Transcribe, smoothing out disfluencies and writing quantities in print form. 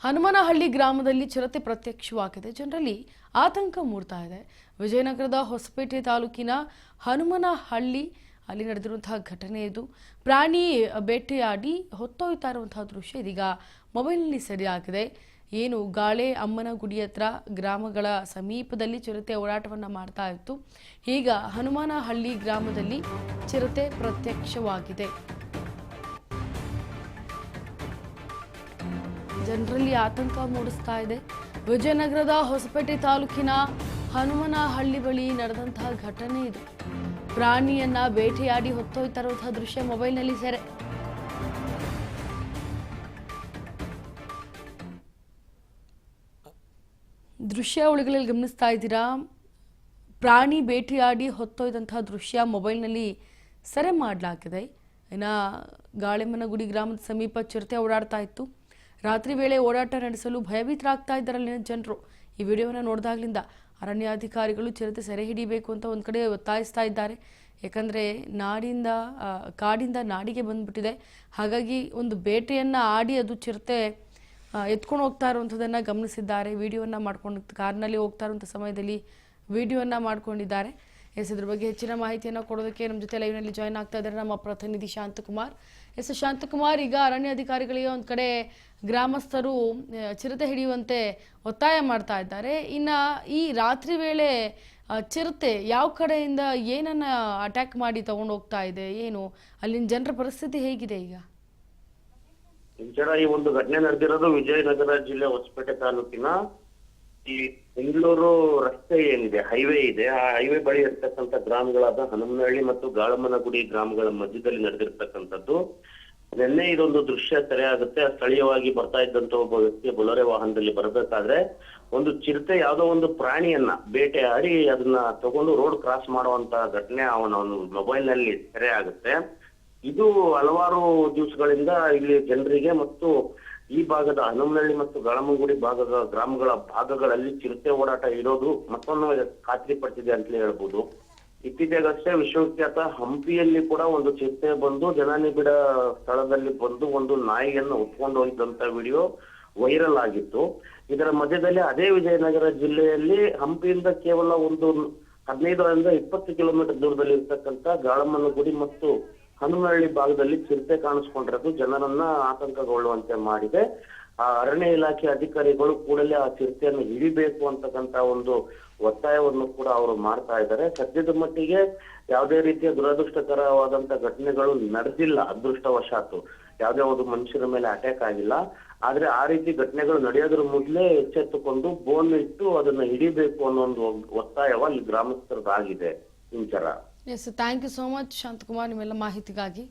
ಹನುಮನಹಳ್ಳಿ ಗ್ರಾಮದಲ್ಲಿ ಚಿರತೆ ಪ್ರತ್ಯಕ್ಷವಾಗಿದೆ. ಜನರಲ್ಲಿ ಆತಂಕ ಮೂಡ್ತಾ ಇದೆ. ವಿಜಯನಗರದ ಹೊಸಪೇಟೆ ತಾಲೂಕಿನ ಹನುಮನಹಳ್ಳಿ ಅಲ್ಲಿ ನಡೆದಿರುವಂತಹ ಘಟನೆ ಇದು. ಪ್ರಾಣಿ ಬೇಟೆಯಾಡಿ ಹೊತ್ತೊಯ್ತಾ ಇರುವಂತಹ ದೃಶ್ಯ ಇದೀಗ ಮೊಬೈಲ್ನಲ್ಲಿ ಸೆರೆಯಾಗಿದೆ. ಏನು ಗಾಳೆ ಅಮ್ಮನ ಗುಡಿ ಹತ್ರ ಗ್ರಾಮಗಳ ಸಮೀಪದಲ್ಲಿ ಚಿರತೆ ಓಡಾಟವನ್ನ ಮಾಡ್ತಾ ಇತ್ತು. ಈಗ ಹನುಮನಹಳ್ಳಿ ಗ್ರಾಮದಲ್ಲಿ ಚಿರತೆ ಪ್ರತ್ಯಕ್ಷವಾಗಿದೆ. ಜನರಲ್ಲಿ ಆತಂಕ ಮೂಡಿಸ್ತಾ ಇದೆ. ವಿಜಯನಗರದ ಹೊಸಪೇಟೆ ತಾಲೂಕಿನ ಹನುಮನಹಳ್ಳಿ ಬಳಿ ನಡೆದಂತಹ ಘಟನೆ ಇದು. ಪ್ರಾಣಿಯನ್ನ ಬೇಟೆಯಾಡಿ ಹೊತ್ತೊಯ್ತಾ ಇರುವಂತಹ ದೃಶ್ಯ ಮೊಬೈಲ್ನಲ್ಲಿ ಸೆರೆ. ದೃಶ್ಯಾವಳಿಗಳಲ್ಲಿ ಗಮನಿಸ್ತಾ ಇದ್ದೀರಾ. ಪ್ರಾಣಿ ಬೇಟೆಯಾಡಿ ಹೊತ್ತೊಯ್ದಂತಹ ದೃಶ್ಯ ಮೊಬೈಲ್ನಲ್ಲಿ ಸೆರೆ ಮಾಡಲಾಗಿದೆ. ಇನ್ನು ಗಾಳೆಮ್ಮನ ಗುಡಿ ಗ್ರಾಮದ ಸಮೀಪ ಚಿರತೆ ಓಡಾಡ್ತಾ ಇತ್ತು. ರಾತ್ರಿ ವೇಳೆ ಓಡಾಟ ನಡೆಸಲು ಭಯಭೀತರಾಗ್ತಾ ಇದ್ದಾರೆ ಅಲ್ಲಿನ ಜನರು. ಈ ವಿಡಿಯೋವನ್ನು ನೋಡಿದಾಗಲಿಂದ ಅರಣ್ಯಾಧಿಕಾರಿಗಳು ಚಿರತೆ ಸೆರೆ ಹಿಡಿಬೇಕು ಅಂತ ಒಂದು ಕಡೆ ಒತ್ತಾಯಿಸ್ತಾ ಇದ್ದಾರೆ. ಯಾಕಂದರೆ ಕಾಡಿಂದ ನಾಡಿಗೆ ಬಂದ್ಬಿಟ್ಟಿದೆ. ಹಾಗಾಗಿ ಒಂದು ಬೇಟೆಯನ್ನು ಆಡಿ ಅದು ಚಿರತೆ ಎತ್ಕೊಂಡು ಹೋಗ್ತಾ ಇರುವಂಥದ್ದನ್ನು ಗಮನಿಸಿದ್ದಾರೆ. ವಿಡಿಯೋವನ್ನು ಮಾಡ್ಕೊಂಡು ಕಾರ್ನಲ್ಲಿ ಹೋಗ್ತಾ ಇರುವಂಥ ಸಮಯದಲ್ಲಿ ವಿಡಿಯೋವನ್ನು ಮಾಡ್ಕೊಂಡಿದ್ದಾರೆ. ಇದ್ರ ಬಗ್ಗೆ ಹೆಚ್ಚಿನ ಮಾಹಿತಿಯನ್ನು ಕೊಡೋದಕ್ಕೆ ನಮ್ಮ ಜೊತೆ ಲೈವ್ನಲ್ಲಿ ಜಾಯ್ನ್ ಆಗ್ತಾ ಇದ್ದಾರೆ ನಮ್ಮ ಪ್ರತಿನಿಧಿ ಶಾಂತಕುಮಾರ್. ಶಾಂತಕುಮಾರ್, ಈಗ ಅರಣ್ಯಾಧಿಕಾರಿಗಳಿಗೆ ಒಂದು ಕಡೆ ಗ್ರಾಮಸ್ಥರು ಚಿರತೆ ಹಿಡಿಯುವಂತೆ ಒತ್ತಾಯ ಮಾಡ್ತಾ ಇದ್ದಾರೆ. ಇನ್ನು ಈ ರಾತ್ರಿ ವೇಳೆ ಚಿರತೆ ಯಾವ ಕಡೆಯಿಂದ ಏನನ್ನ ಅಟ್ಯಾಕ್ ಮಾಡಿ ತಗೊಂಡು ಹೋಗ್ತಾ ಇದೆ, ಏನು ಅಲ್ಲಿನ ಜನರ ಪರಿಸ್ಥಿತಿ ಹೇಗಿದೆ ಈಗ? ಈ ಒಂದು ಘಟನೆ ನಡೆದಿರೋದು ವಿಜಯನಗರ ಜಿಲ್ಲೆ ಹೊಸಪೇಟೆ ತಾಲೂಕಿನ ಈ ಬೆಂಗಳೂರು ರಸ್ತೆ ಏನಿದೆ, ಹೈವೇ ಇದೆ. ಆ ಹೈವೇ ಬಳಿ ಇರ್ತಕ್ಕಂಥ ಗ್ರಾಮಗಳಾದ ಹನುಮನಹಳ್ಳಿ ಮತ್ತು ಗಾಳಮ್ಮನಗುಡಿ ಗ್ರಾಮಗಳ ಮಧ್ಯದಲ್ಲಿ ನಡೆದಿರ್ತಕ್ಕಂಥದ್ದು. ನಿನ್ನೆ ಇದೊಂದು ದೃಶ್ಯ ಸೆರೆ ಆಗುತ್ತೆ. ಸ್ಥಳೀಯವಾಗಿ ಬರ್ತಾ ಇದ್ದಂತ ಒಬ್ಬ ವ್ಯಕ್ತಿ ಬೊಲೊರೆ ವಾಹನದಲ್ಲಿ ಬರಬೇಕಾದ್ರೆ ಒಂದು ಚಿರತೆ ಯಾವುದೋ ಒಂದು ಪ್ರಾಣಿಯನ್ನ ಬೇಟೆಯಾಡಿ ಅದನ್ನ ತಗೊಂಡು ರೋಡ್ ಕ್ರಾಸ್ ಮಾಡುವಂತ ಘಟನೆ ಅವನ ಒಂದು ಮೊಬೈಲ್ ನಲ್ಲಿ ಸೆರೆ ಆಗುತ್ತೆ. ಇದು ಹಲವಾರು ದಿವಸಗಳಿಂದ ಇಲ್ಲಿ ಜನರಿಗೆ ಮತ್ತು ಈ ಭಾಗದ ಹನುಮನಹಳ್ಳಿ ಮತ್ತು ಗಾಳಮ್ಮನಗುಡಿ ಭಾಗದ ಗ್ರಾಮಗಳ ಭಾಗಗಳಲ್ಲಿ ಚಿರತೆ ಓಡಾಟ ಇರೋದು ಮತ್ತೊಂದು ಖಾತ್ರಿ ಪಡಿಸಿದೆ ಅಂತಲೇ ಹೇಳ್ಬೋದು. ಇತ್ತೀಚೆಗಷ್ಟೇ ವಿಶ್ವವಿಖ್ಯಾತ ಹಂಪಿಯಲ್ಲಿ ಕೂಡ ಒಂದು ಚಿರತೆ ಬಂದು ಜನನಿಬಿಡ ಸ್ಥಳದಲ್ಲಿ ಬಂದು ಒಂದು ನಾಯಿಯನ್ನು ಹೊತ್ಕೊಂಡು ಹೋಗಿದ್ದಂತ ವಿಡಿಯೋ ವೈರಲ್ ಆಗಿತ್ತು. ಇದರ ಮಧ್ಯದಲ್ಲಿ ಅದೇ ವಿಜಯನಗರ ಜಿಲ್ಲೆಯಲ್ಲಿ ಹಂಪಿಯಿಂದ ಕೇವಲ ಒಂದು 15ರಿಂದ 20 ಕಿಲೋಮೀಟರ್ ದೂರದಲ್ಲಿ ಇರ್ತಕ್ಕಂಥ ಗಾಳಮ್ಮನಗುಡಿ ಮತ್ತು ಹನುಮನಹಳ್ಳಿ ಭಾಗದಲ್ಲಿ ಚಿರತೆ ಕಾಣಿಸ್ಕೊಂಡಿರೋದು ಜನರನ್ನ ಆತಂಕಗೊಳ್ಳುವಂತೆ ಮಾಡಿದೆ. ಆ ಅರಣ್ಯ ಇಲಾಖೆ ಅಧಿಕಾರಿಗಳು ಕೂಡಲೇ ಆ ಚಿರತೆಯನ್ನು ಹಿಡಿಬೇಕು ಅಂತಕ್ಕಂತ ಒಂದು ಒತ್ತಾಯವನ್ನು ಕೂಡ ಅವರು ಮಾಡ್ತಾ ಇದ್ದಾರೆ. ಸದ್ಯದ ಮಟ್ಟಿಗೆ ಯಾವುದೇ ರೀತಿಯ ದುರದೃಷ್ಟಕರವಾದಂತ ಘಟನೆಗಳು ನಡೆದಿಲ್ಲ. ಅದೃಷ್ಟವಶಾತ್ತು ಯಾವುದೇ ಒಂದು ಮನುಷ್ಯರ ಮೇಲೆ ಅಟ್ಯಾಕ್ ಆಗಿಲ್ಲ. ಆದ್ರೆ ಆ ರೀತಿ ಘಟನೆಗಳು ನಡೆಯೋದ್ರ ಮೊದಲೇ ಎಚ್ಚೆತ್ತುಕೊಂಡು ಬೋನ್ ಇಟ್ಟು ಅದನ್ನ ಹಿಡಿಬೇಕು ಅನ್ನೋ ಒಂದು ಒತ್ತಾಯವ ಅಲ್ಲಿ ಗ್ರಾಮಸ್ಥರದಾಗಿದೆ. Inchara. Yes, thank you so much Shantakumar ನಿಮ್ಮೆಲ್ಲ ಮಾಹಿತಿಗಾಗಿ.